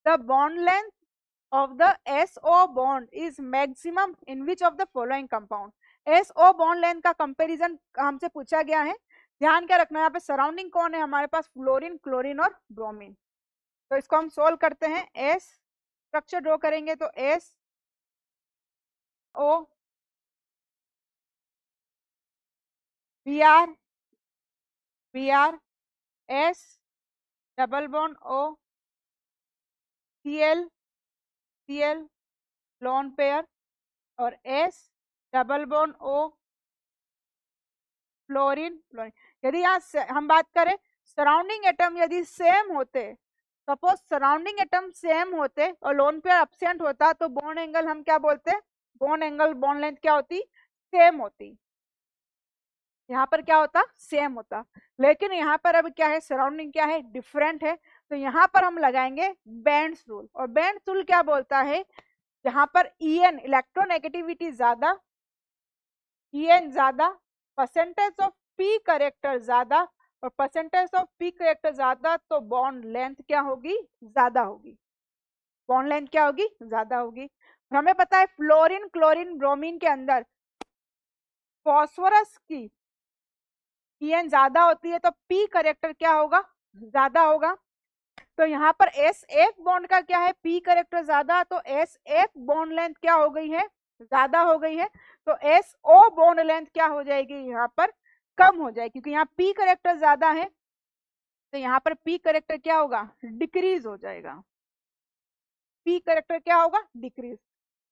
The bond length of the SO bond is maximum in which of the following compound? SO bond length का comparison हमसे पूछा गया है। ध्यान क्या रखना है, यहाँ पे सराउंडिंग कौन है हमारे पास, फ्लोरीन, क्लोरीन और ब्रोमीन। तो इसको हम सोल्व करते हैं। एस स्ट्रक्चर ड्रॉ करेंगे तो S O B R S double bond O Cl lone pair और S double bond O fluorine. यदि यहाँ हम बात करें सराउंडिंग एटम यदि सेम होते, सपोज सराउंडिंग एटम सेम होते और लोन पेयर एब्सेंट होता तो बॉन्ड एंगल हम क्या बोलते, बॉन्ड एंगल बॉन्ड लेंथ क्या होती, सेम होती। यहाँ पर क्या होता, सेम होता। लेकिन यहाँ पर अब क्या है, सराउंडिंग क्या है, डिफरेंट है। तो यहाँ पर हम लगाएंगे बेंड्स रूल। और बेंड्स रूल क्या बोलता है, यहाँ पर En इलेक्ट्रोनेगेटिविटी ज्यादा, En ज्यादा, परसेंटेज ऑफ पी करेक्टर ज्यादा, और परसेंटेज ऑफ पी करेक्टर ज्यादा तो बॉन्ड लेंथ क्या होगी, ज्यादा होगी। बॉन्ड लेंथ क्या होगी, ज्यादा होगी। हमें पता है फ्लोरीन, क्लोरीन, ब्रोमीन के अंदर फॉस्फोरस की En ज्यादा होती है तो पी करेक्टर क्या होगा, ज्यादा होगा। तो यहाँ पर S1 बॉन्ड का क्या है, पी करेक्टर ज्यादा, तो S1 बॉन्ड लेंथ क्या हो गई है, ज्यादा हो गई है। तो SO बॉन्ड लेंथ क्या हो जाएगी, यहाँ पर कम हो जाएगी, क्योंकि यहाँ पी करेक्टर ज्यादा है। तो यहाँ पर पी करेक्टर क्या होगा, डिक्रीज हो जाएगा। पी करेक्टर क्या होगा, डिक्रीज।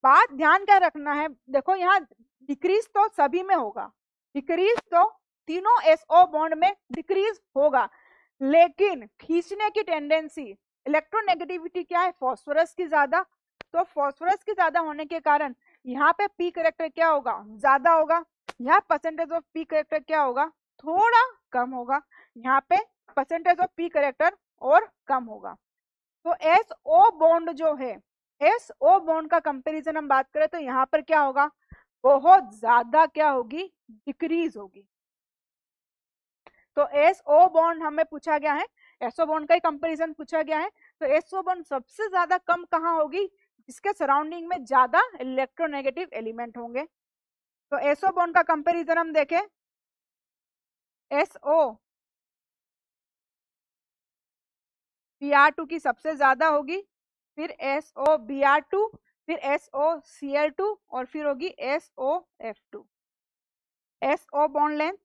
बात ध्यान क्या रखना है, देखो यहाँ डिक्रीज तो सभी में होगा, डिक्रीज तो तीनों SO बॉन्ड में डिक्रीज होगा, लेकिन खींचने की टेंडेंसी, इलेक्ट्रोनेगेटिविटी क्या है, फास्फोरस की ज्यादा। तो फास्फोरस की ज्यादा होने के कारण यहाँ पे पी करेक्टर क्या होगा, ज्यादा होगा। यहाँ परसेंटेज ऑफ पी करेक्टर क्या होगा, थोड़ा कम होगा। यहाँ पे परसेंटेज ऑफ पी करेक्टर और कम होगा। तो SO बॉन्ड जो है, SO बॉन्ड का कंपैरिजन हम बात करें तो यहाँ पर क्या होगा, बहुत ज्यादा क्या होगी, डिक्रीज होगी। तो SO बॉन्ड हमें पूछा गया है, SO बॉन्ड का ही कंपैरिजन पूछा गया है। तो SO बॉन्ड सबसे ज्यादा कम कहाँ होगी, जिसके सराउंडिंग में ज्यादा इलेक्ट्रोनेगेटिव एलिमेंट होंगे। तो SO बॉन्ड का कंपैरिजन हम देखें, SO Br2 की सबसे ज्यादा होगी, फिर SO Br2, फिर SO Cl2 और फिर होगी SOF2। SO bond length,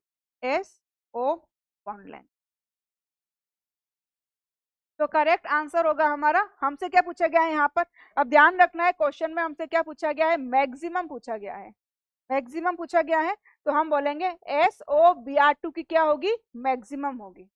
SO bond length. तो करेक्ट आंसर होगा हमारा, हमसे क्या पूछा गया है यहाँ पर, अब ध्यान रखना है क्वेश्चन में हमसे क्या पूछा गया है, मैक्सिमम पूछा गया है, मैक्सिमम पूछा गया है। तो हम बोलेंगे SO Br2 की क्या होगी, मैक्सिमम होगी।